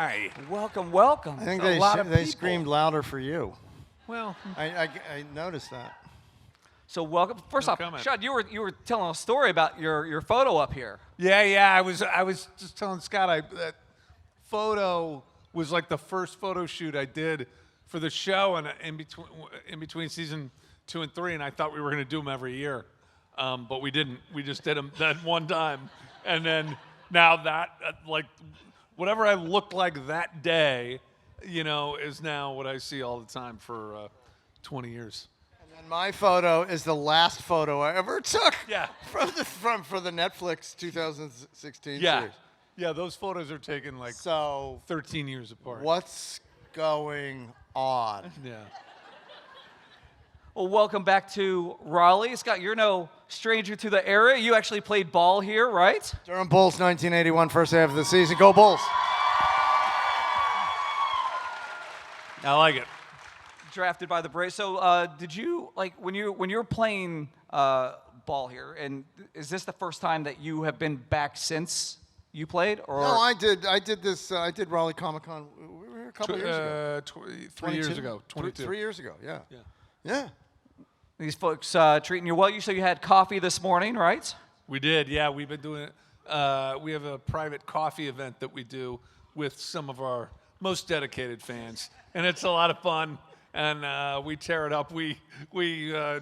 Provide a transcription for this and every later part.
Hi. Welcome, welcome. I think they screamed louder for you. Well, I noticed that. So welcome. First off, Shad, you were telling a story about your photo up here. Yeah. I was just telling Scott that photo was like the first photo shoot I did for the show, and in between season 2 and 3, and I thought we were going to do them every year, but we didn't. We just did them that one time, and then now that like whatever I looked like that day, is now what I see all the time for 20 years. And my photo is the last photo I ever took. Yeah. For the Netflix 2016 yeah. series. Yeah, those photos are taken like 13 years apart. What's going on? Yeah. Well, welcome back to Raleigh. Scott, you're no stranger to the area. You actually played ball here, right? Durham Bulls 1981, first half of the season. Go Bulls. I like it. Drafted by the Braves. So, did you when you're playing ball here? And is this the first time that you have been back since you played? Or no, I did this. I did Raleigh Comic Con. We were here a couple years ago. 3 years ago. 22. 3 years ago. Yeah. These folks treating you well. You said you had coffee this morning, right? We did. Yeah, we've been doing it. We have a private coffee event that we do with some of our most dedicated fans, and it's a lot of fun. And we tear it up. We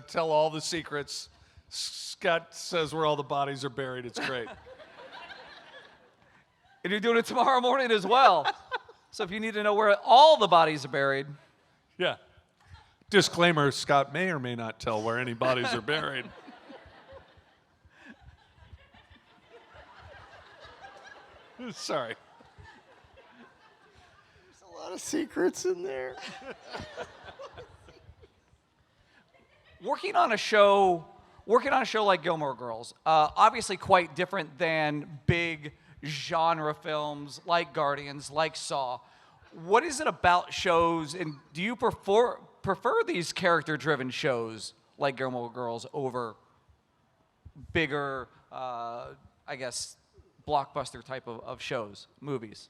tell all the secrets. Scott says where all the bodies are buried. It's great. And you're doing it tomorrow morning as well. So if you need to know where all the bodies are buried. Yeah. Disclaimer, Scott may or may not tell where any bodies are buried. Sorry. There's a lot of secrets in there. Working on a show like Gilmore Girls, obviously quite different than big genre films like Guardians, like Saw. What is it about shows, and do you prefer these character-driven shows like Gilmore Girls over bigger, I guess, blockbuster type of shows, movies?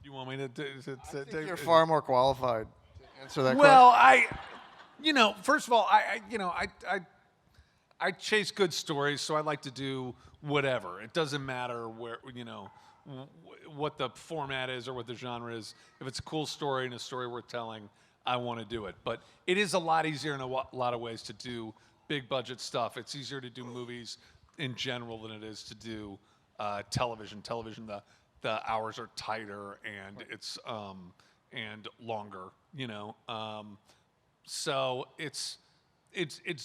You want me to? I think you're far more qualified to answer that question. Well, first of all, I chase good stories, so I like to do whatever. It doesn't matter where, what the format is or what the genre is. If it's a cool story and a story worth telling, I want to do it. But it is a lot easier in a lot of ways to do big budget stuff. It's easier to do movies in general than it is to do television. Television, the hours are tighter and it's and longer. So it's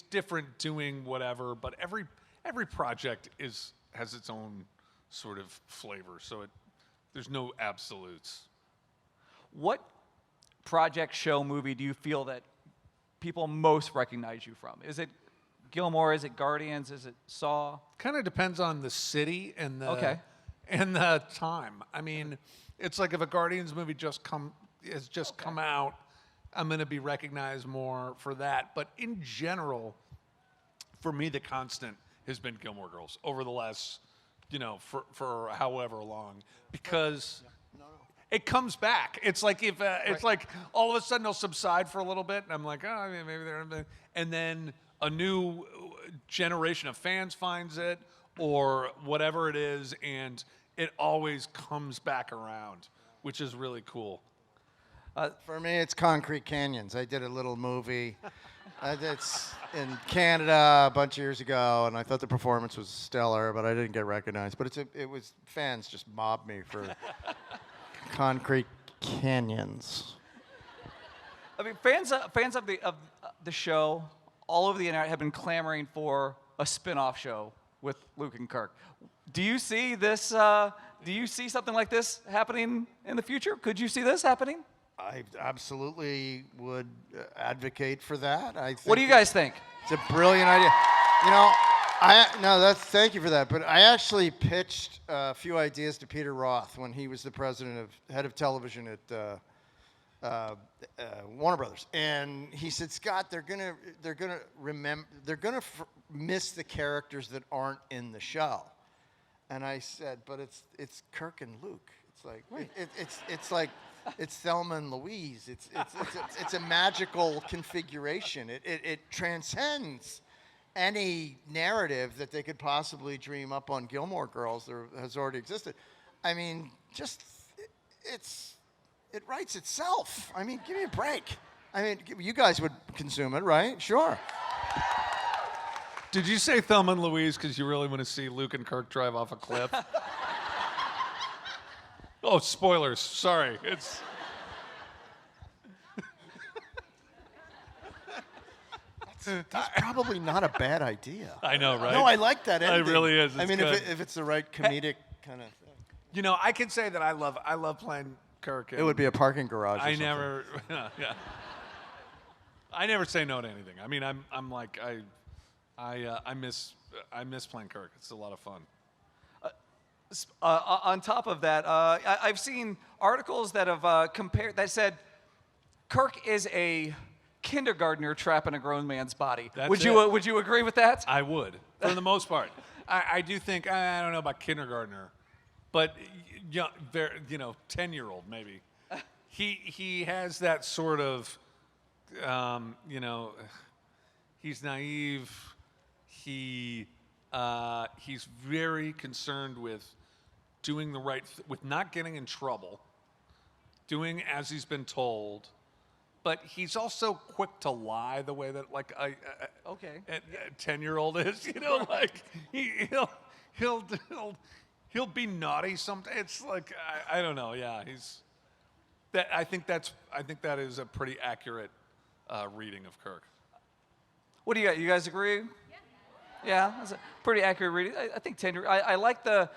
different doing whatever. But every project has its own sort of flavor. So there's no absolutes. What project, show, movie do you feel that people most recognize you from? Is it Gilmore? Is it Guardians? Is it Saw? Kind of depends on the city and the time. I mean, it's like if a Guardians movie has just come out, I'm going to be recognized more for that. But in general, for me, the constant has been Gilmore Girls over the last, for however long, because it comes back. It's like if it's like all of a sudden they'll subside for a little bit, and I'm like, oh, maybe they're, and then a new generation of fans finds it or whatever it is, and it always comes back around, which is really cool. For me, it's Concrete Canyons. I did a little movie. It's in Canada a bunch of years ago, and I thought the performance was stellar, but I didn't get recognized. But it was fans just mobbed me for Concrete Canyons. I mean, fans of the show all over the internet have been clamoring for a spin-off show with Luke and Kirk. Do you see this? Do you see something like this happening in the future? Could you see this happening? I absolutely would advocate for that. I think what do you guys think? It's a brilliant idea. Thank you for that. But I actually pitched a few ideas to Peter Roth when he was the head of television at Warner Brothers, and he said, Scott, they're gonna miss the characters that aren't in the show. And I said, but it's Kirk and Luke. It's like it's Thelma and Louise. It's a magical configuration. It transcends any narrative that they could possibly dream up on Gilmore Girls that has already existed. I mean, it writes itself. I mean, give me a break. I mean, you guys would consume it, right? Sure. Did you say Thelma and Louise because you really want to see Luke and Kirk drive off a cliff? Oh, spoilers. Sorry. It's. That's probably not a bad idea. I know, right? No, I like that ending. It really is. I mean, good. if it's the right comedic kind of thing. You know, I can say that I love playing Kirk. It would be a parking garage. I never, yeah. I never say no to anything. I mean, I'm like I miss playing Kirk. It's a lot of fun. On top of that, I've seen articles that have compared that said Kirk is a kindergartner trapped in a grown man's body. Would you agree with that? I would, for the most part. I do think I don't know about kindergartner, but 10-year-old maybe. He has that sort of he's naive. He's very concerned with doing the right with not getting in trouble, doing as he's been told. But he's also quick to lie the way that like a 10-year-old is. Like he'll be naughty sometimes. It's like I don't know. Yeah, I think that is a pretty accurate reading of Kirk. What do you got? You guys agree? Yeah, that's a pretty accurate reading. I think 10. I like the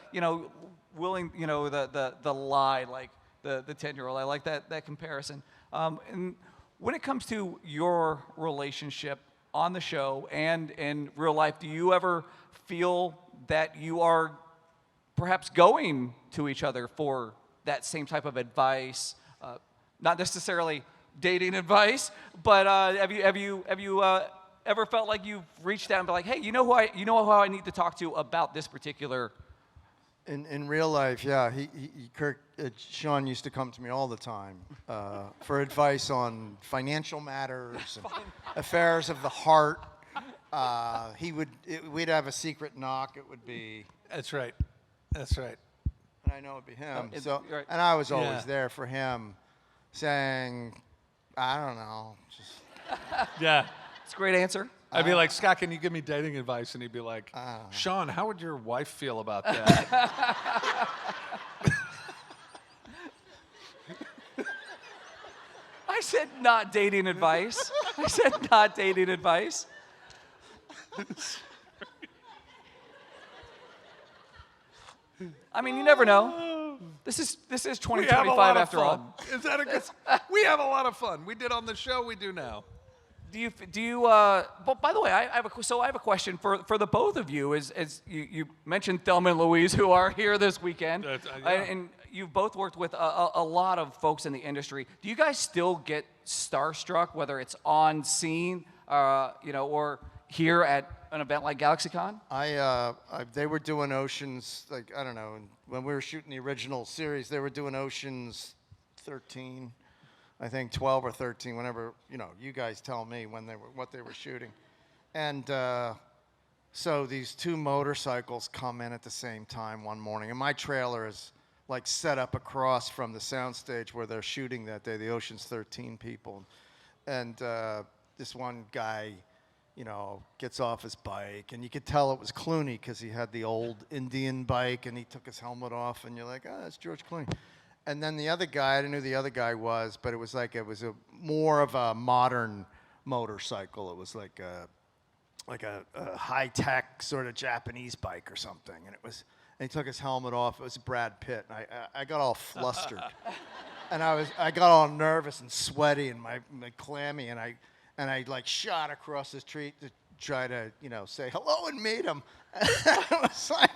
willing the lie like the 10-year-old. I like that comparison. And when it comes to your relationship on the show and in real life, do you ever feel that you are perhaps going to each other for that same type of advice? Not necessarily dating advice, but have you ever felt like you've reached out and be like, hey, you know who I need to talk to about this particular? In real life, yeah, Sean used to come to me all the time for advice on financial matters and affairs of the heart. We'd have a secret knock. It would be. That's right. And I know it'd be him. Right. And I was always there for him, saying, I don't know, just. Yeah. It's a great answer. I'd be like, Scott, can you give me dating advice? And he'd be like, Sean, how would your wife feel about that? I said not dating advice. I mean, you never know. This is 2025 after all. Is that a good? We have a lot of fun. We did on the show. We do now. Do you? But by the way, I have a question for the both of you. As you mentioned Thelma and Louise, who are here this weekend, and you've both worked with a lot of folks in the industry. Do you guys still get starstruck, whether it's on scene, or here at an event like GalaxyCon? They were doing Oceans, like I don't know, when we were shooting the original series, they were doing Oceans 13. I think 12 or 13, whenever, you guys tell me what they were shooting. And so these two motorcycles come in at the same time one morning. And my trailer is like set up across from the soundstage where they're shooting that day, the Ocean's 13 people. And this one guy, gets off his bike. And you could tell it was Clooney because he had the old Indian bike and he took his helmet off. And you're like, that's George Clooney. And then the other guy, I didn't know who the other guy was, but it was more of a modern motorcycle. It was like a high-tech sort of Japanese bike or something. And he took his helmet off. It was Brad Pitt. And I got all flustered. And I got all nervous and sweaty and my clammy. And I like shot across the street to try to, say hello and meet him. It was like,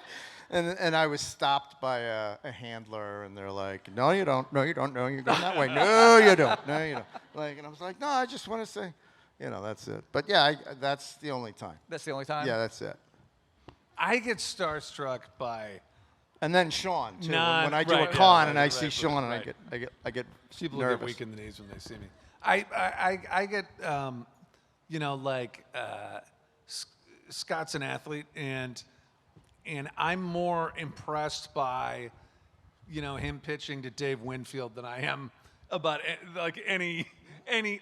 And I was stopped by a handler, and they're like, "No, you don't. No, you don't. No, you're going that way. No, you don't. No, you don't." And I was like, "No, I just want to say, that's it." But yeah, that's the only time. That's the only time? Yeah, that's it. I get starstruck by And then Sean too. Nah, when I do right, a yeah, con right, and I right, see right, Sean right. and I get People nervous. get weak in the knees when they see me. I get, you know, like Scott's an athlete, and I'm more impressed by, you know, him pitching to Dave Winfield than I am about like any.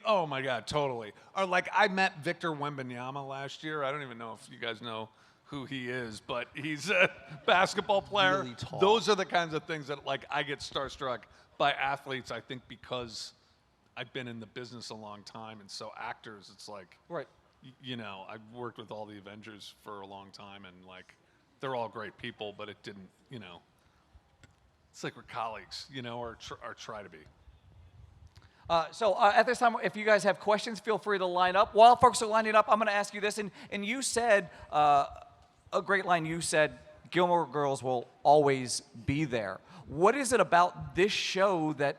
Oh my God, totally. Or like I met Victor Wembanyama last year. I don't even know if you guys know who he is, but he's a basketball player. Really tall. Those are the kinds of things that like I get starstruck by athletes. I think because I've been in the business a long time, and so actors, it's like, Right. you know, I've worked with all the Avengers for a long time, and like they're all great people, but it didn't, you know, it's like we're colleagues, you know, or try to be. So at this time, if you guys have questions, feel free to line up. While folks are lining up, I'm going to ask you this. And you said a great line. You said, Gilmore Girls will always be there. What is it about this show that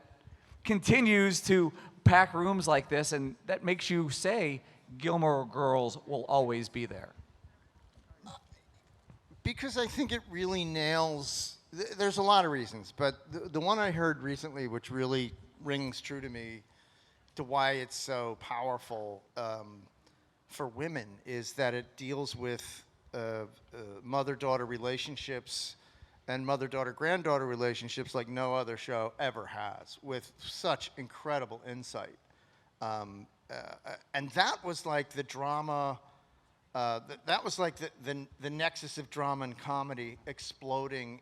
continues to pack rooms like this and that makes you say Gilmore Girls will always be there? Because I think it really nails. There's a lot of reasons, but the one I heard recently, which really rings true to me, to why it's so powerful for women, is that it deals with mother-daughter relationships and mother-daughter-granddaughter relationships like no other show ever has, with such incredible insight. And that was like the drama. That was like the nexus of drama and comedy exploding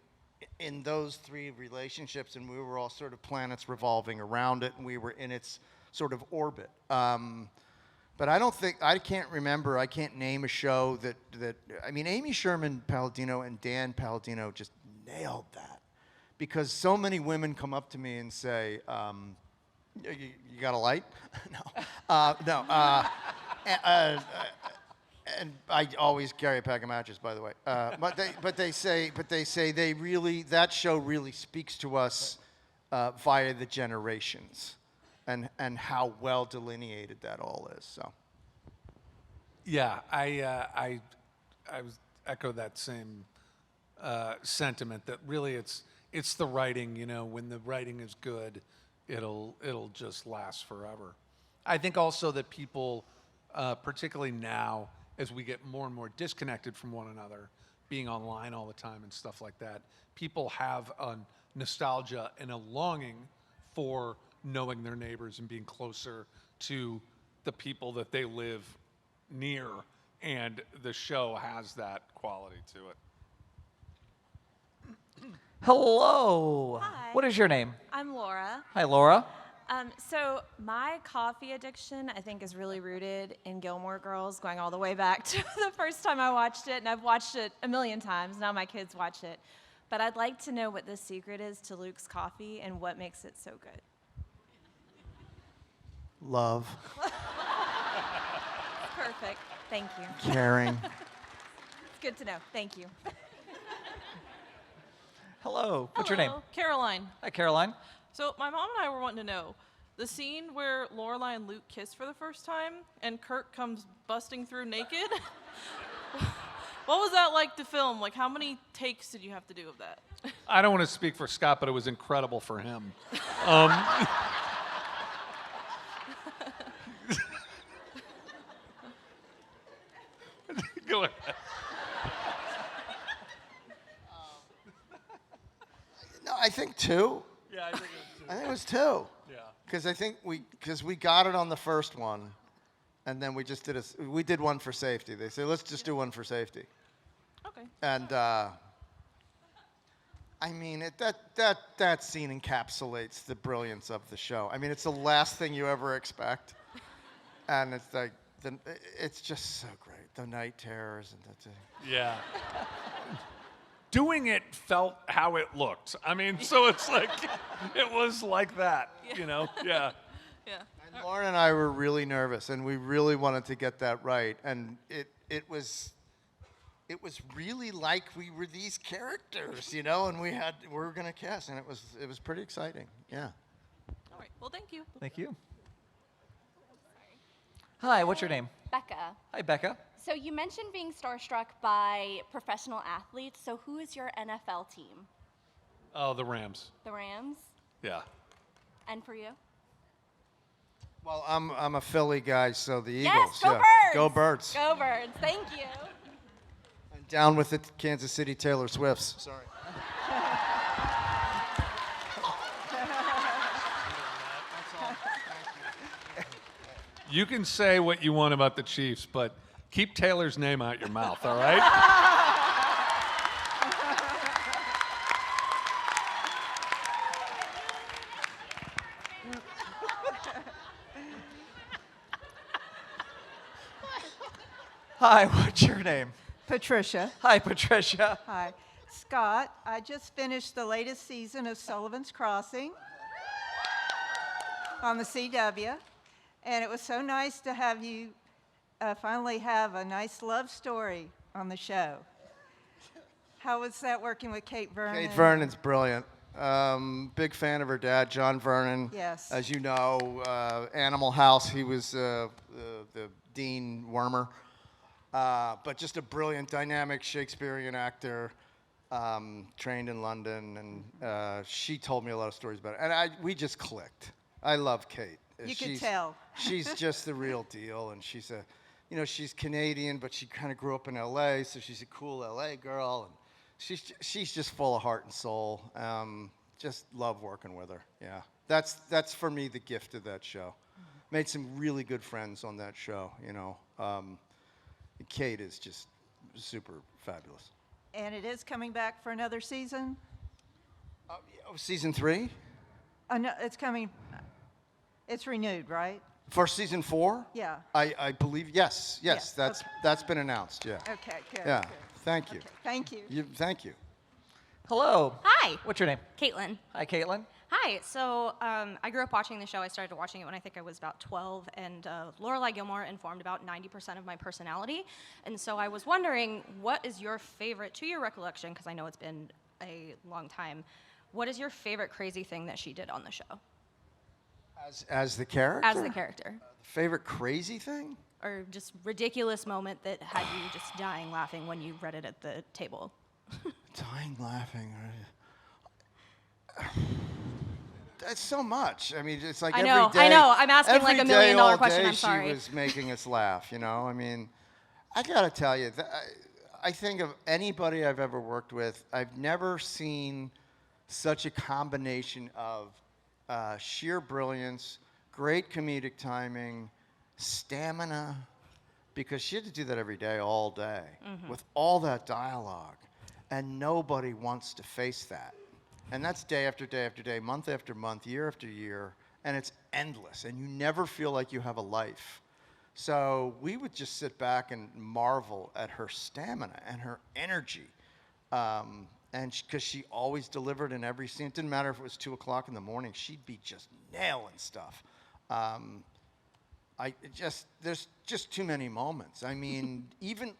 in those three relationships, and we were all sort of planets revolving around it, and we were in its sort of orbit. But I can't name a show that I mean, Amy Sherman Palladino and Dan Palladino just nailed that, because so many women come up to me and say, you got a light? No. And I always carry a pack of matches, by the way. But they say that show really speaks to us via the generations, and how well delineated that all is. So. Yeah, I echo that same sentiment, that really it's the writing. You know, when the writing is good, it'll just last forever. I think also that people, particularly now, as we get more and more disconnected from one another, being online all the time and stuff like that, people have a nostalgia and a longing for knowing their neighbors and being closer to the people that they live near, and the show has that quality to it. Hello. Hi. What is your name? I'm Laura. Hi, Laura. So my coffee addiction, I think, is really rooted in Gilmore Girls, going all the way back to the first time I watched it, and I've watched it a million times. Now my kids watch it. But I'd like to know what the secret is to Luke's coffee and what makes it so good. Love. Perfect. Thank you. Caring. It's good to know. Thank you. Hello. What's your name? Hello, Caroline. Hi, Caroline. So my mom and I were wanting to know the scene where Lorelai and Luke kiss for the first time, and Kirk comes busting through naked. What was that like to film? Like, how many takes did you have to do of that? I don't want to speak for Scott, but it was incredible for him. Go ahead. No, I think two. Yeah, I think it was I think it was two. Yeah. Because we got it on the first one, and then we did one for safety. They said, let's just do one for safety. Okay. And I mean, that scene encapsulates the brilliance of the show. I mean, it's the last thing you ever expect, and it's like it's just so great. The night terrors and that's it. Yeah. Doing it felt how it looked. I mean, so it's like, it was like that, you know? Yeah. Yeah. And Lauren and I were really nervous, and we really wanted to get that right. And it was really like we were these characters, you know, and we were gonna cast, and it was pretty exciting. Yeah. All right. Well, thank you. Thank you. Hi, what's your name? Becca, Hi, Becca. so you mentioned being starstruck by professional athletes. So who is your NFL team? Oh, the Rams. The Rams. Yeah. And for you? Well, I'm a Philly guy, so the Eagles. Yes, go yeah. Birds! Go Birds. Go Birds. Thank you. And down with it, Kansas City Taylor Swifts. Sorry. You can say what you want about the Chiefs, but keep Taylor's name out your mouth, all right? Hi, what's your name? Patricia. Hi, Patricia. Hi. Scott, I just finished the latest season of Sullivan's Crossing on the CW, and it was so nice to have you finally have a nice love story on the show. How was that working with Kate Vernon? Kate Vernon's brilliant. Big fan of her dad, John Vernon. Yes. As you know, Animal House, he was the Dean Wormer. But just a brilliant, dynamic Shakespearean actor, trained in London, and she told me a lot of stories about it. And we just clicked. I love Kate. You could tell. She's just the real deal, and she's she's Canadian, but she kind of grew up in L.A., so she's a cool L.A. girl, and she's just full of heart and soul. Just love working with her. Yeah, that's for me the gift of that show. Made some really good friends on that show. Kate is just super fabulous. And it is coming back for another season? Season 3? No, it's coming. It's renewed, right? For season 4? Yeah. I believe, yes. Yes, That's been announced, yeah. Okay, good. Yeah, good. thank you. Okay, thank you. Thank you. Hello. Hi. What's your name? Caitlin. Hi, Caitlin. Hi. So I grew up watching the show. I started watching it when I think I was about 12, and Lorelai Gilmore informed about 90% of my personality. And so I was wondering, what is your favorite, to your recollection, because I know it's been a long time, what is your favorite crazy thing that she did on the show? As the character? As the character. Favorite crazy thing? Or just ridiculous moment that had you just dying laughing when you read it at the table? Dying laughing. That's so much. I mean, it's like I know, every day. I know. I'm asking like every $1 million day, all question. day I'm sorry. She was making us laugh, I mean, I gotta tell you, I think of anybody I've ever worked with, I've never seen such a combination of sheer brilliance, great comedic timing, stamina, because she had to do that every day, all day, with all that dialogue, and nobody wants to face that. And that's day after day after day, month after month, year after year, and it's endless, and you never feel like you have a life. So we would just sit back and marvel at her stamina and her energy, and because she always delivered in every scene. It didn't matter if it was 2 o'clock in the morning; she'd be just nailing stuff. There's just too many moments. I mean, even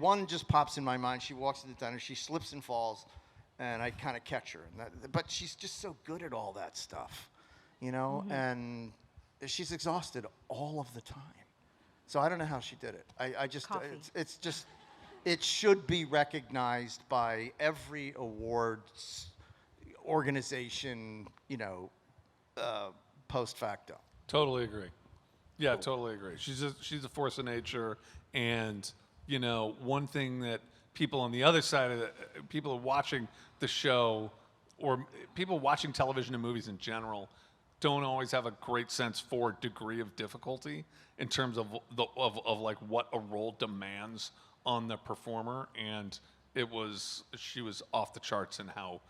one just pops in my mind. She walks to the diner, she slips and falls, and I kind of catch her. But she's just so good at all that stuff, and she's exhausted all of the time. So I don't know how she did it. It's just, it should be recognized by every awards organization, post facto. Totally agree. Yeah, totally agree. She's a force of nature, and one thing that people on the other side of people watching the show, or people watching television and movies in general, don't always have a great sense for degree of difficulty in terms of like what a role demands on the performer, and she was off the charts in how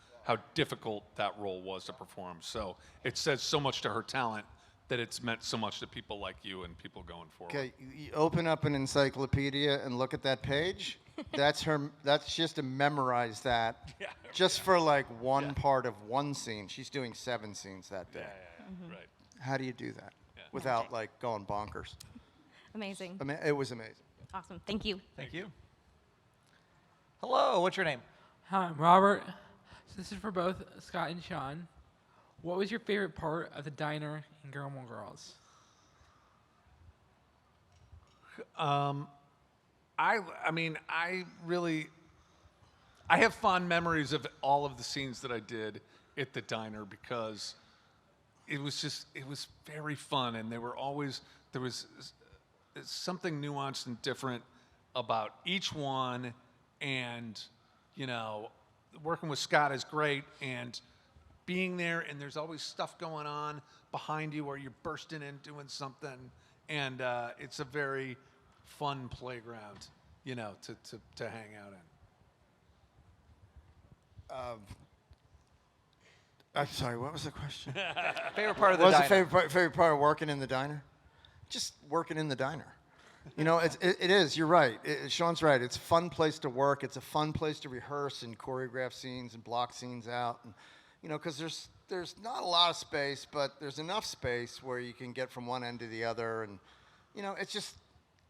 difficult that role was to perform. So it says so much to her talent that it's meant so much to people like you and people going forward. Okay, you open up an encyclopedia and look at that page. That's she has to memorize that just for like one part of one scene. She's doing 7 scenes that day. Right. How do you do that without like going bonkers? Amazing. I mean, it was amazing. Awesome. Thank you. Thank you. Hello, what's your name? Hi, I'm Robert. So this is for both Scott and Sean. What was your favorite part of the diner in Gilmore Girls? I I have fond memories of all of the scenes that I did at the diner because it was very fun, and there was something nuanced and different about each one, and working with Scott is great, and being there, and there's always stuff going on behind you, or you're bursting in doing something, and it's a very fun playground, to hang out in. I'm sorry, what was the question? Favorite part of the What was diner? the favorite part of working in the diner? Just working in the diner. It is. You're right. Sean's right. It's a fun place to work. It's a fun place to rehearse and choreograph scenes and block scenes out. And, because there's not a lot of space, but there's enough space where you can get from one end to the other. And, it's just,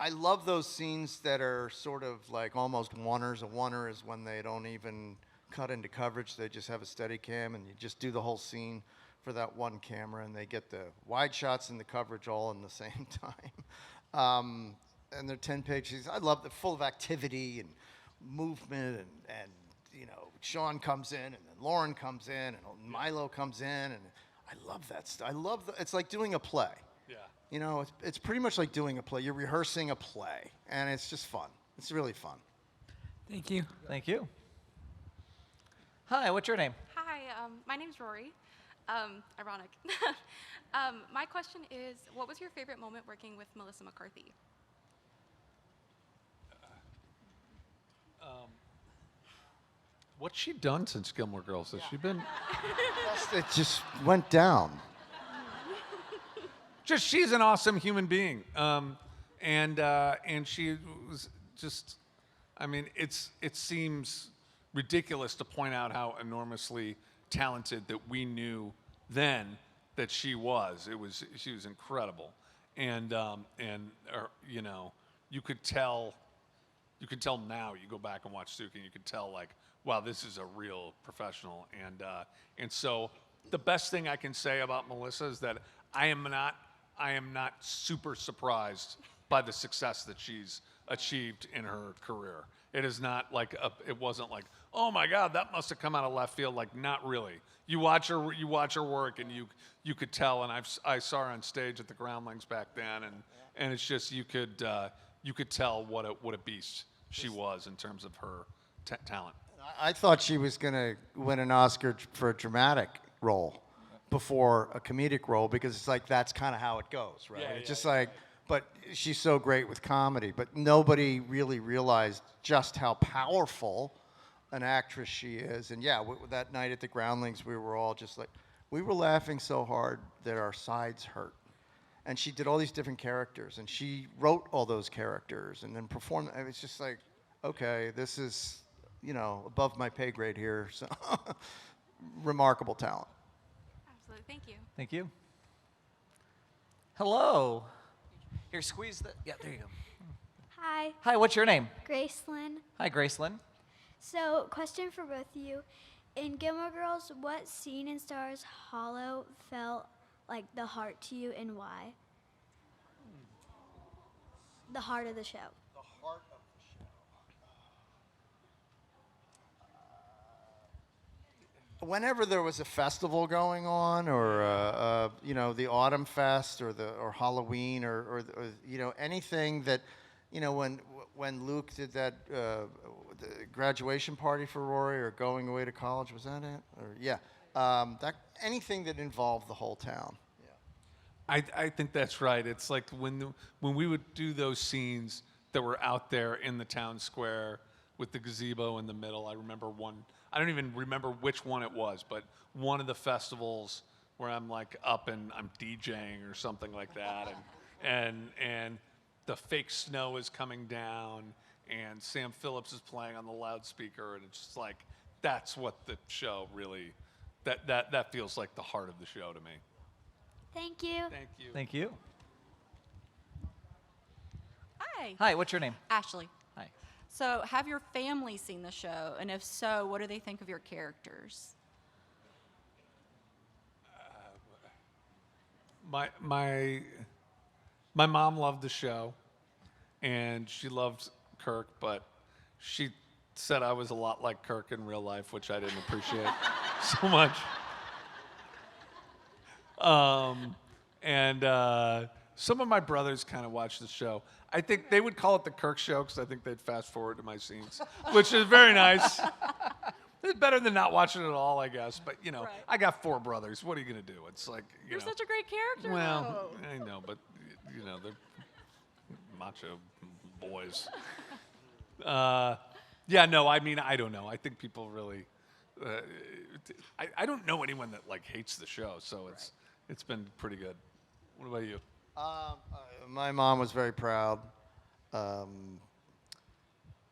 I love those scenes that are sort of like almost oneers. A oneer is when they don't even cut into coverage. They just have a steady cam, and you just do the whole scene for that one camera, and they get the wide shots and the coverage all in the same time. And they're 10 pages. I love it, full of activity and movement, and Sean comes in, and then Lauren comes in, and Milo comes in, and I love that stuff. It's like doing a play. Yeah. It's pretty much like doing a play. You're rehearsing a play, and it's just fun. It's really fun. Thank you. Thank you. Hi, what's your name? Hi, my name's Rory. Ironic. My question is, what was your favorite moment working with Melissa McCarthy? What's she done since Gilmore Girls? Has she been? It just went down. She's an awesome human being, and she was just. I mean, it seems ridiculous to point out how enormously talented that we knew then that she was. She was incredible, and you could tell. You could tell now. You go back and watch Suki, and you could tell like, wow, this is a real professional. And so the best thing I can say about Melissa is that I am not super surprised by the success that she's achieved in her career. It is not like it wasn't like, oh my God, that must have come out of left field. Like, not really. You watch her work, and you could tell. And I saw her on stage at the Groundlings back then, and it's just you could tell what a beast she was in terms of her talent. I thought she was going to win an Oscar for a dramatic role before a comedic role, because it's like that's kind of how it goes, right? It's just like, but she's so great with comedy, but nobody really realized just how powerful an actress she is. And yeah, that night at the Groundlings, we were all just like, we were laughing so hard that our sides hurt. And she did all these different characters, and she wrote all those characters and then performed. And it's just like, okay, this is, above my pay grade here. So remarkable talent. Absolutely. Thank you. Thank you. Hello. Here, squeeze the. Yeah, there you go. Hi, Hi, what's your name? Gracelyn. Hi, Gracelyn. So, question for both of you. In Gilmore Girls, what scene in Stars Hollow felt like the heart to you, and why? The heart of the show. The heart of the show. Whenever there was a festival going on, or the Autumn Fest, or Halloween, or anything that, when Luke did that the graduation party for Rory, or going away to college, was that it? Or yeah, that anything that involved the whole town. I think that's right. It's like when we would do those scenes that were out there in the town square with the gazebo in the middle. I remember one. I don't even remember which one it was, but one of the festivals where I'm like up and I'm DJing or something like that, and the fake snow is coming down, and Sam Phillips is playing on the loudspeaker, and it's just like that's what the show really. That feels like the heart of the show to me. Thank you. Thank you. Thank you. Hi. Hi, what's your name? Ashley. Hi. So, have your family seen the show? And if so, what do they think of your characters? My mom loved the show, and she loved Kirk, but she said I was a lot like Kirk in real life, which I didn't appreciate so much. Some of my brothers kind of watch the show. I think they would call it the Kirk show because I think they'd fast forward to my scenes, which is very nice. It's better than not watching it at all, I guess. But, you know, I got 4 brothers. What are you going to do? It's like, You're such a great character. well, I know, but, you know, they're macho boys. Yeah, no, I mean, I don't know. I think people really, I don't know anyone that, like, hates the show, so it's been pretty good. What about you? My mom was very proud,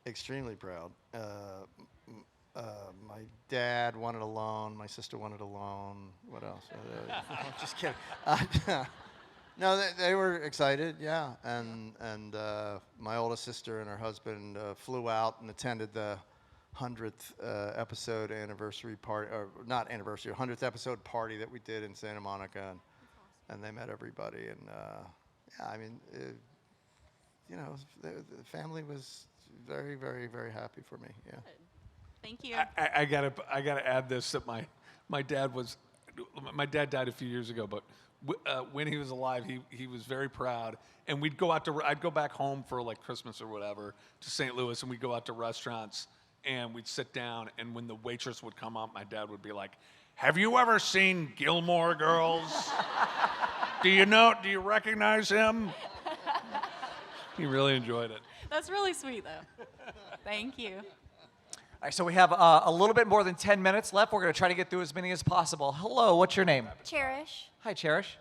extremely proud. My dad wanted a loan. My sister wanted a loan. What else? I'm just kidding. No, they were excited, yeah. And my oldest sister and her husband flew out and attended the 100th episode anniversary party, or not anniversary, 100th episode party that we did in Santa Monica. And they met everybody. And yeah, I mean, you know, the family was very, very, very happy for me, yeah. Thank you. I gotta add this, that my dad died a few years ago, but when he was alive, he was very proud. And I'd go back home for like Christmas or whatever to St. Louis, and we'd go out to restaurants and we'd sit down, and when the waitress would come up, my dad would be like, "Have you ever seen Gilmore Girls? Do you recognize him?" He really enjoyed it. That's really sweet, though. Thank you. All right, so we have a little bit more than 10 minutes left. We're going to try to get through as many as possible. Hello, what's your name? Cherish. Hi, Cherish.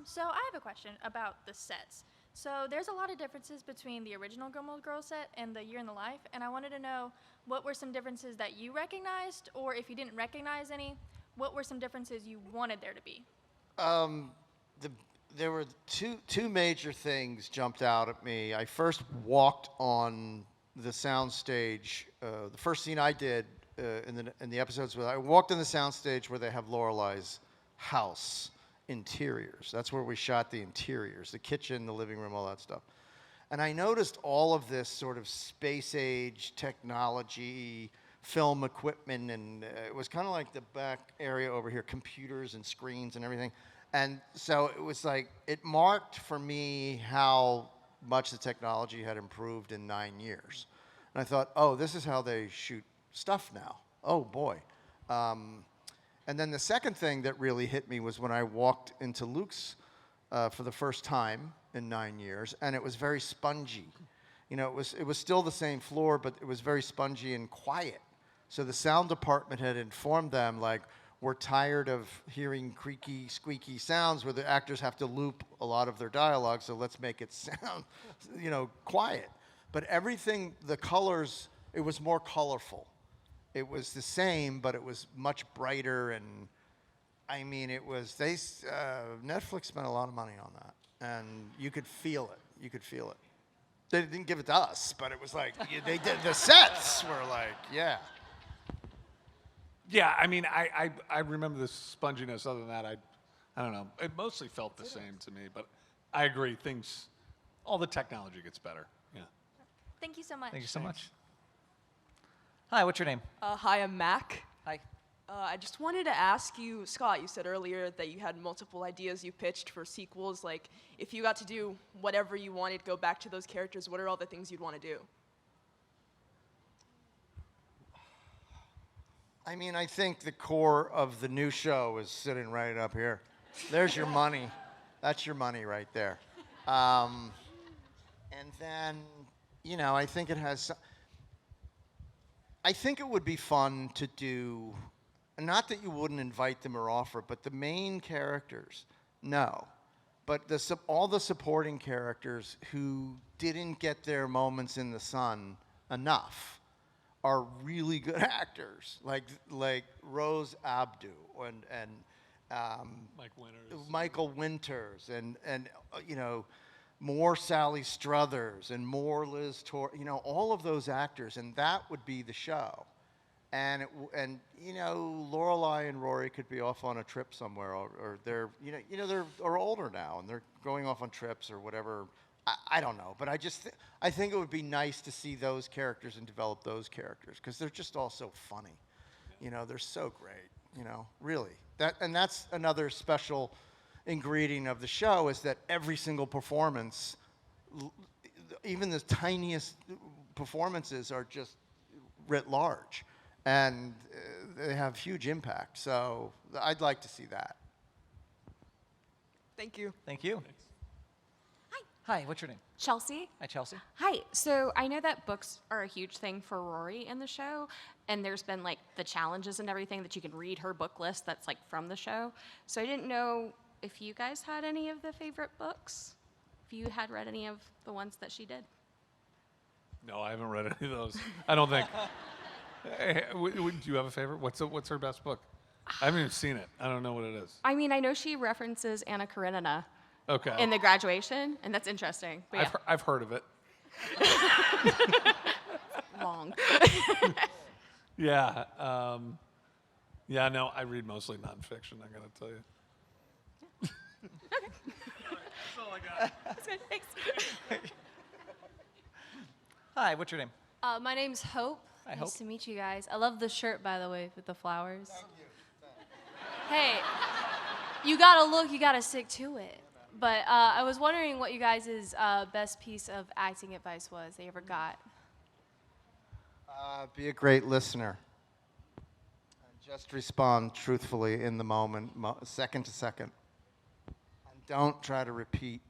So I have a question about the sets. So there's a lot of differences between the original Gilmore Girls set and the Year in the Life, and I wanted to know what were some differences that you recognized, or if you didn't recognize any, what were some differences you wanted there to be? There were two major things jumped out at me. I first walked on the soundstage. The first scene I did in the episodes, I walked on the soundstage where they have Lorelei's house interiors. That's where we shot the interiors, the kitchen, the living room, all that stuff. And I noticed all of this sort of space age technology, film equipment, and it was kind of like the back area over here, computers and screens and everything. And so it was like, it marked for me how much the technology had improved in 9 years. And I thought, oh, this is how they shoot stuff now. Oh, boy. And then the second thing that really hit me was when I walked into Luke's for the first time in 9 years, and it was very spongy. You know, it was still the same floor, but it was very spongy and quiet. So the sound department had informed them, like, we're tired of hearing creaky, squeaky sounds where the actors have to loop a lot of their dialogue, so let's make it sound, you know, quiet. But everything, the colors, it was more colorful. It was the same, but it was much brighter, and I mean, it was, Netflix spent a lot of money on that, and you could feel it. You could feel it. They didn't give it to us, but it was like, they did, the sets were like, yeah. Yeah, I mean, I remember the sponginess. Other than that, I don't know. It mostly felt the same to me, but I agree. All the technology gets better. Yeah. Thank you so much. Thank you so much. Hi, what's your name? Hi, I'm Mac. Hi. I just wanted to ask you, Scott, you said earlier that you had multiple ideas you pitched for sequels. Like, if you got to do whatever you wanted, go back to those characters, what are all the things you'd want to do? I mean, I think the core of the new show is sitting right up here. There's your money. That's your money right there. And then, you know, I think it would be fun to do, not that you wouldn't invite them or offer, but the main characters, no. But all the supporting characters who didn't get their moments in the sun enough are really good actors, like Rose Abdu and Michael Winters, and you know, more Sally Struthers and more Liz Tor, you know, all of those actors, and that would be the show. And you know, Lorelai and Rory could be off on a trip somewhere, or they're they're older now and they're going off on trips or whatever I don't know, but I think it would be nice to see those characters and develop those characters because they're just all so funny. You know, they're so great. You know, really. That's another special ingredient of the show is that every single performance, even the tiniest performances, are just writ large, and they have huge impact. So I'd like to see that. Thank you. Thank you. Hi, what's your name? Chelsea. Hi, Chelsea. Hi. So I know that books are a huge thing for Rory in the show, and there's been like the challenges and everything that you can read her book list that's like from the show. So I didn't know if you guys had any of the favorite books, if you had read any of the ones that she did. No, I haven't read any of those. I don't think. Hey, do you have a favorite? What's her best book? I haven't even seen it. I don't know what it is. I mean, I know she references Anna Karenina Okay. in The Graduation, and that's interesting. But yeah. I've heard of it. Long. Yeah. Yeah, no, I read mostly nonfiction, I gotta tell you. That's all I got. That's good. Thanks. Hi, what's your name? My name's Hope. Hi, nice Hope. to meet you guys. I love the shirt, by the way, with the flowers. Thank you. Hey, you gotta look, you gotta stick to it. But I was wondering what you guys' best piece of acting advice was that you ever got. Be a great listener. And just respond truthfully in the moment, second to second. And don't try to repeat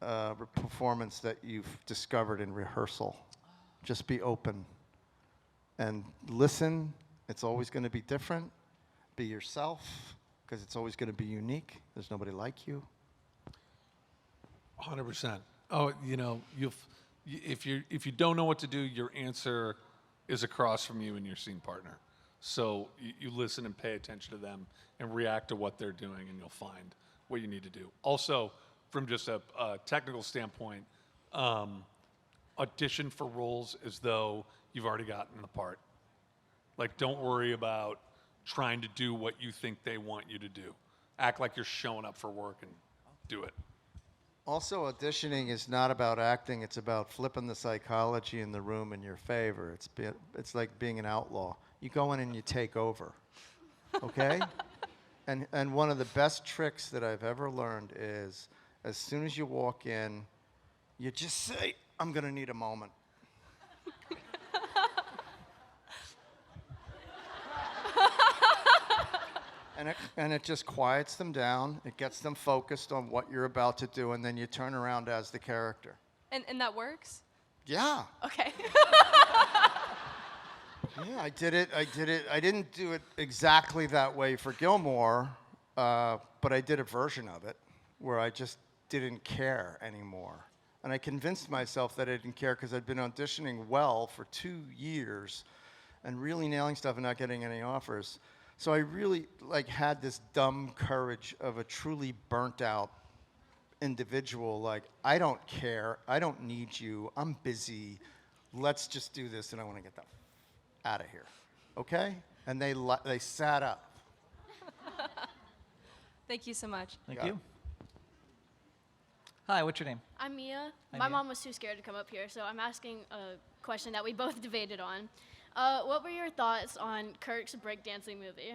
a performance that you've discovered in rehearsal. Just be open and listen. It's always going to be different. Be yourself, because it's always going to be unique. There's nobody like you. 100%. Oh, you know, if you don't know what to do, your answer is across from you and your scene partner. So you listen and pay attention to them and react to what they're doing, and you'll find what you need to do. Also, from just a technical standpoint, audition for roles as though you've already gotten the part. Like, don't worry about trying to do what you think they want you to do. Act like you're showing up for work and do it. Also, auditioning is not about acting. It's about flipping the psychology in the room in your favor. It's like being an outlaw. You go in and you take over, okay? And one of the best tricks that I've ever learned is as soon as you walk in, you just say, I'm going to need a moment. And it just quiets them down. It gets them focused on what you're about to do, and then you turn around as the character. And that works? Yeah. Okay. Yeah, I did it. I didn't do it exactly that way for Gilmore, but I did a version of it where I just didn't care anymore. And I convinced myself that I didn't care because I'd been auditioning well for 2 years and really nailing stuff and not getting any offers. So I really had this dumb courage of a truly burnt out individual. Like, I don't care. I don't need you. I'm busy. Let's just do this, and I want to get the out of here. Okay? And they sat up. Thank you so much. Thank you. Hi, what's your name? I'm Mia. Hi, My Mia. mom was too scared to come up here, so I'm asking a question that we both debated on. What were your thoughts on Kirk's breakdancing movie?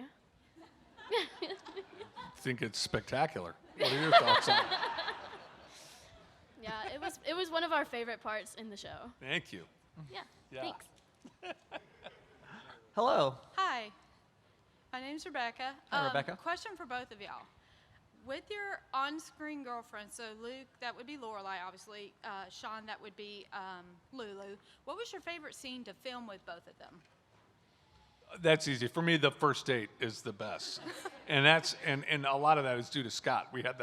I think it's spectacular. What are your thoughts on it? Yeah, it was one of our favorite parts in the show. Thank you. Yeah. Thanks. Hello. Hi, my name's Rebecca. Hi, Rebecca. Question for both of y'all. With your on-screen girlfriend, so Luke, that would be Lorelai, obviously. Sean, that would be Lulu. What was your favorite scene to film with both of them? That's easy. For me, the first date is the best. And a lot of that is due to Scott. We had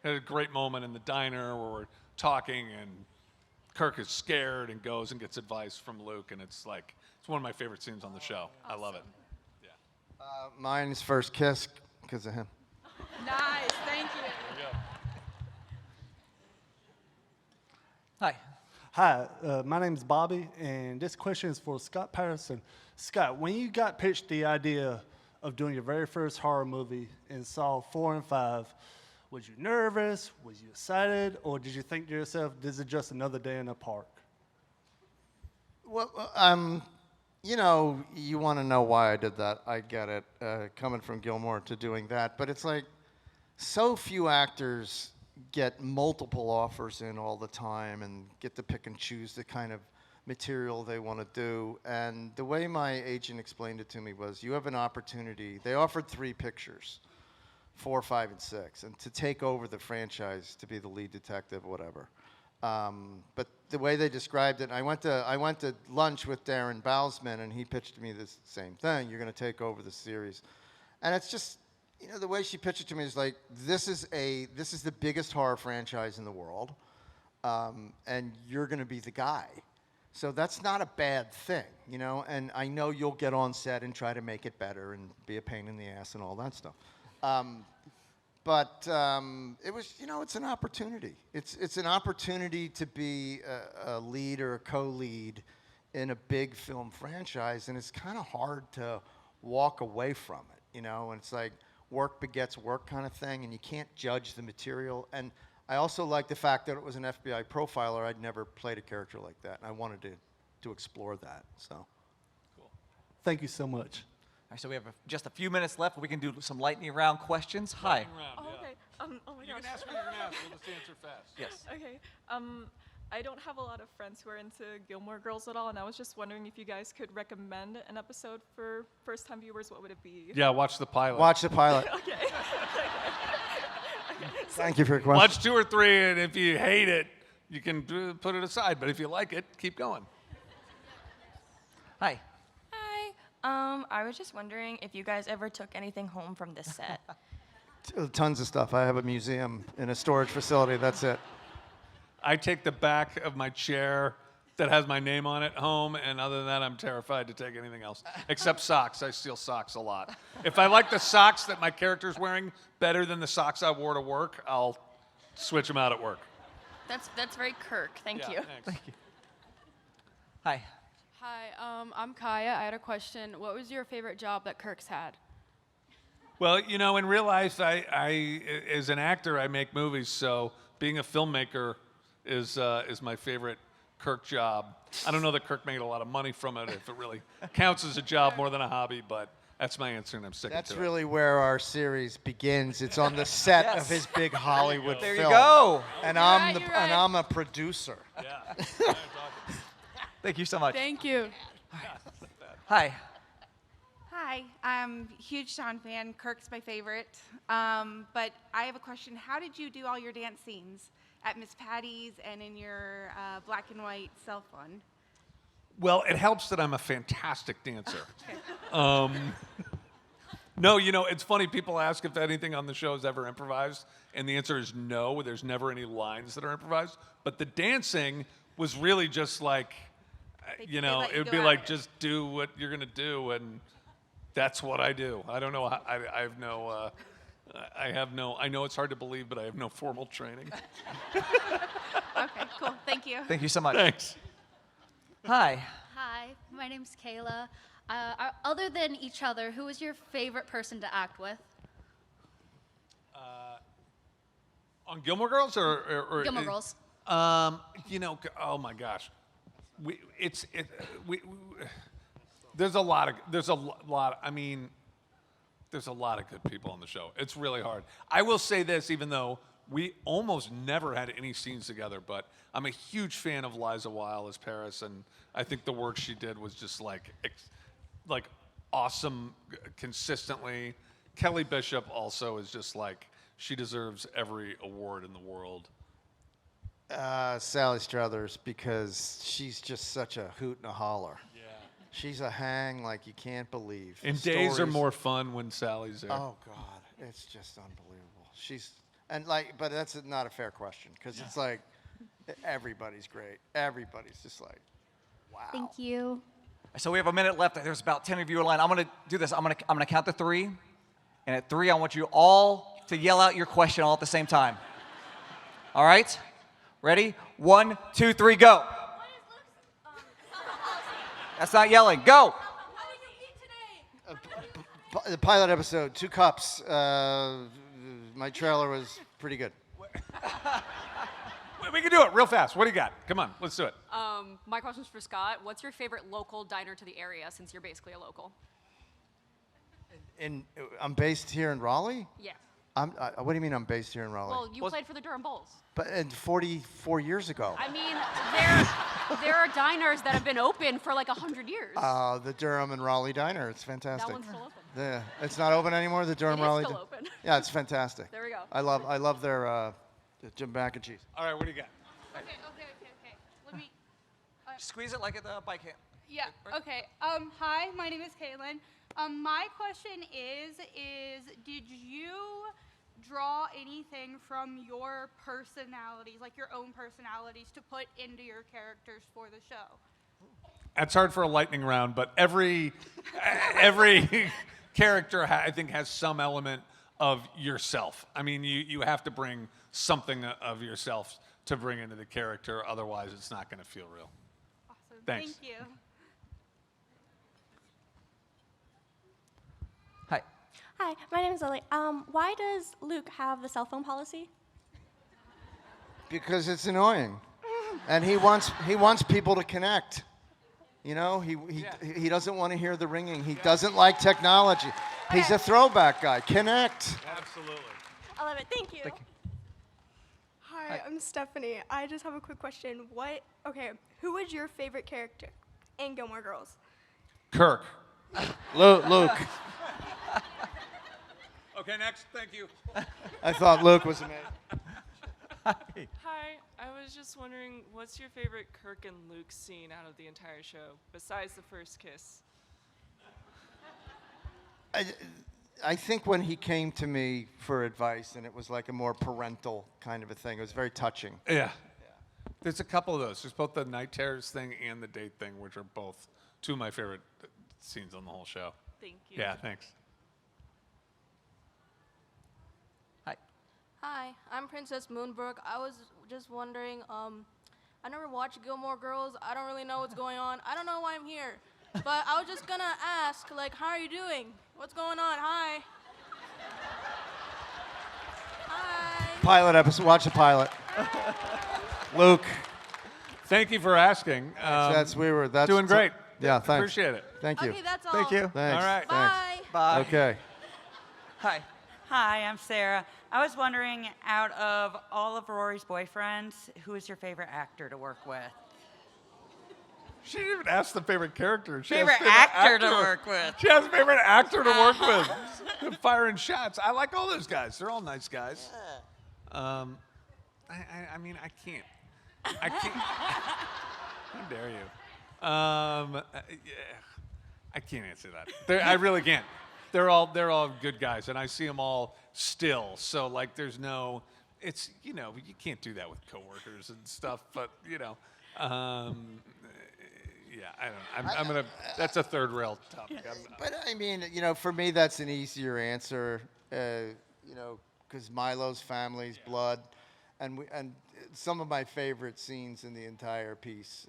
had a great moment in the diner where we're talking and Kirk is scared and goes and gets advice from Luke, and it's one of my favorite scenes on the show. Awesome. I love it. Yeah. Mine's first kiss because of him. Nice, thank you. There you go. Hi. Hi, my name's Bobby, and this question is for Scott Patterson. Scott, when you got pitched the idea of doing your very first horror movie and saw 4 and 5, Was you nervous? Was you excited? Or did you think to yourself, this is just another day in the park? Well, you know, you want to know why I did that. I get it, coming from Gilmore to doing that. But it's like, so few actors get multiple offers in all the time and get to pick and choose the kind of material they want to do. And the way my agent explained it to me was, you have an opportunity. They offered 3 pictures, 4, 5, and 6, and to take over the franchise, to be the lead detective, whatever. But the way they described it, I went to lunch with Darren Bousman, and he pitched to me the same thing. You're going to take over the series, and it's just, you know, the way she pitched it to me is like, this is the biggest horror franchise in the world, and you're going to be the guy. So that's not a bad thing, you know. And I know you'll get on set and try to make it better and be a pain in the ass and all that stuff. But it was, you know, it's an opportunity. It's an opportunity to be a lead or a co-lead in a big film franchise, and it's kind of hard to walk away from it, you know. And it's like work begets work kind of thing, and you can't judge the material. And I also like the fact that it was an FBI profiler. I'd never played a character like that, and I wanted to explore that. So, cool. Thank you so much. All right, so we have just a few minutes left. We can do some lightning round questions. Hi. Lightning round, yeah. Okay. Oh my You gosh. can ask what you're gonna ask. We'll just answer fast. Yes. Okay. I don't have a lot of friends who are into Gilmore Girls at all, and I was just wondering if you guys could recommend an episode for first-time viewers. What would it be? Yeah, watch the pilot. Watch the pilot. Okay. Thank you for your question. Watch 2 or 3, and if you hate it, you can put it aside. But if you like it, keep going. Hi. I was just wondering if you guys ever took anything home from this set. Tons of stuff. I have a museum in a storage facility. That's it. I take the back of my chair that has my name on it home, and other than that, I'm terrified to take anything else. Except socks. I steal socks a lot. If I like the socks that my character's wearing better than the socks I wore to work, I'll switch them out at work. That's very Kirk. Thank you. Thanks. Thank you. Hi. Hi, I'm Kaya. I had a question. What was your favorite job that Kirk's had? Well, you know, in real life, I as an actor, I make movies, so being a filmmaker is my favorite Kirk job. I don't know that Kirk made a lot of money from it, if it really counts as a job more than a hobby, but that's my answer, and I'm sticking to it. That's really where our series begins. It's on the set of his big Hollywood There film. you go. And You're I'm right, the you're right. and I'm a producer. Yeah. Thank you so much. Thank you. Hi. Hi, I'm a huge Sean fan. Kirk's my favorite. But I have a question. How did you do all your dance scenes at Miss Patty's and in your black and white cell phone? Well, it helps that I'm a fantastic dancer. No, you know, it's funny. People ask if anything on the show is ever improvised, and the answer is no. There's never any lines that are improvised. But the dancing was really just like, you know, it would be like, just do what you're going to do, and that's what I do. I don't know. I know it's hard to believe, but I have no formal training. Okay, cool. Thank you. Thank you so much. Thanks. Hi. Hi, my name's Kayla. Other than each other, who was your favorite person to act with? On Gilmore Girls or Gilmore Girls. You know, oh my gosh, there's a lot. I mean, there's a lot of good people on the show. It's really hard. I will say this, even though we almost never had any scenes together, but I'm a huge fan of Liza Weil as Paris, and I think the work she did was just like awesome consistently. Kelly Bishop also is just like, she deserves every award in the world. Sally Struthers, because she's just such a hoot and a holler. Yeah. She's a hang like you can't believe. And days are more fun when Sally's there. Oh God, it's just unbelievable. But that's not a fair question, because it's like everybody's great. Everybody's just like, wow. Thank you. So we have a minute left. There's about 10 of you in line. I'm going to do this. I'm going to count to 3, and at 3, I want you all to yell out your question all at the same time. All right? Ready? 1, 2, 3, go. That's not yelling. Go. The pilot episode, 2 cups, My trailer was pretty good. We can do it real fast. What do you got? Come on, let's do it. My question's for Scott. What's your favorite local diner to the area, since you're basically a local? I'm based here in Raleigh? Yeah. What do you mean I'm based here in Raleigh? Well, you played for the Durham Bulls. But 44 years ago. I mean, there are diners that have been open for like 100 years. The Durham and Raleigh Diner. It's fantastic. That one's still open. Yeah, it's not open anymore. The Durham It is Raleigh. still open. Yeah, it's fantastic. There we go. I love their mac and cheese. All right, what do you got? Okay. Let me. Squeeze it like at the bike hand. Yeah. Okay. Hi, my name is Caitlin. My question is did you draw anything from your personalities, like your own personalities, to put into your characters for the show? That's hard for a lightning round, but every character I think has some element of yourself. I mean, you have to bring something of yourself to bring into the character, otherwise it's not going to feel real. Awesome. Thanks. Thank you. Hi. Hi, my name is Lily. Why does Luke have the cell phone policy? Because it's annoying, and he wants people to connect. You know, he doesn't want to hear the ringing. He doesn't like technology. He's a throwback guy. Connect. Absolutely. I love it. Thank you. Hi, I'm Stephanie. I just have a quick question. Who was your favorite character in Gilmore Girls? Kirk. Luke. Okay, next. Thank you. I thought Luke was amazing. Hi, I was just wondering, what's your favorite Kirk and Luke scene out of the entire show, besides the first kiss? I think when he came to me for advice, and it was like a more parental kind of a thing, it was very touching. Yeah. There's a couple of those. There's both the night terrors thing and the date thing, which are both two of my favorite scenes on the whole show. Thank you. Yeah, thanks. Hi, I'm Princess Moonbrook. I was just wondering, I never watched Gilmore Girls. I don't really know what's going on. I don't know why I'm here. But I was just gonna ask, like, how are you doing? What's going on? Hi. Hi. Pilot episode. Watch the pilot. Luke. Thank you for asking. That's doing great. Yeah, thanks. Appreciate it. Thank you. Okay, that's all. Thank you. Thanks. All right. Thanks. Bye. Okay. Hi. Hi, I'm Sarah. I was wondering, out of all of Rory's boyfriends, who is your favorite actor to work with? She didn't even ask the favorite character. She Favorite has actor to work with. She has favorite actor to work with. Firing shots. I like all those guys. They're all nice guys. I mean, I can't. How dare you? I can't answer that. I really can't. They're all good guys, and I see them all still. So like, there's no. It's you can't do that with coworkers and stuff. But yeah, I don't. I'm gonna. That's a third rail topic. But I mean, for me, that's an easier answer. Because Milo's family's blood, and some of my favorite scenes in the entire piece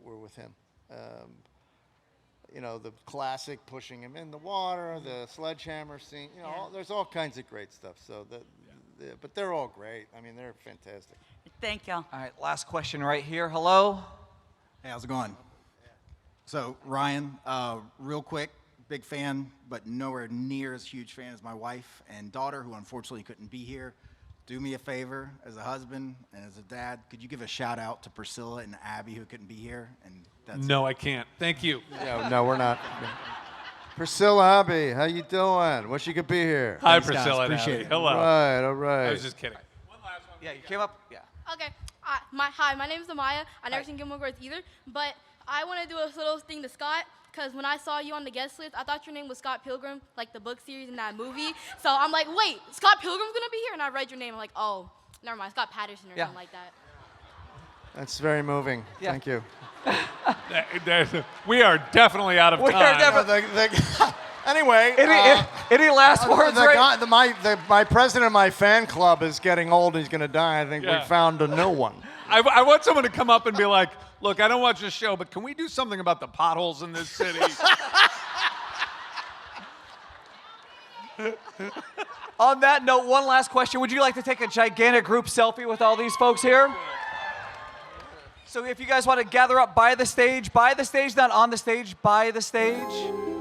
were with him. The classic pushing him in the water, the sledgehammer scene. There's all kinds of great stuff. So, but they're all great. I mean, they're fantastic. Thank y'all. All right, last question right here. Hello. Hey, how's it going? So, Ryan, real quick, big fan, but nowhere near as huge fan as my wife and daughter, who unfortunately couldn't be here. Do me a favor, as a husband and as a dad, could you give a shout out to Priscilla and Abby, who couldn't be here? And that's No, I can't. Thank you. Yeah, no, we're not. Priscilla, Abby, how you doing? Wish you could be here. Hi, Thanks, guys. Priscilla. and Appreciate Abby. it. Hello. All right. I was just kidding. Yeah, you came up. Yeah. Okay. Hi, my name is Amaya. I've never seen Gilmore Girls either, but I want to do a little thing to Scott, because when I saw you on the guest list, I thought your name was Scott Pilgrim, like the book series in that movie. So I'm like, wait, Scott Pilgrim's going to be here? And I read your name. I'm like, oh, never mind, Scott Patterson or something like that. That's very moving. Yeah. Thank you. We are definitely out of time. We are definitely. Anyway, any last words? My president of my fan club is getting old. He's going to die. I think we found a new one. I want someone to come up and be like, look, I don't watch this show, but can we do something about the potholes in this city? On that note, one last question. Would you like to take a gigantic group selfie with all these folks here? So if you guys want to gather up by the stage, not on the stage, by the stage.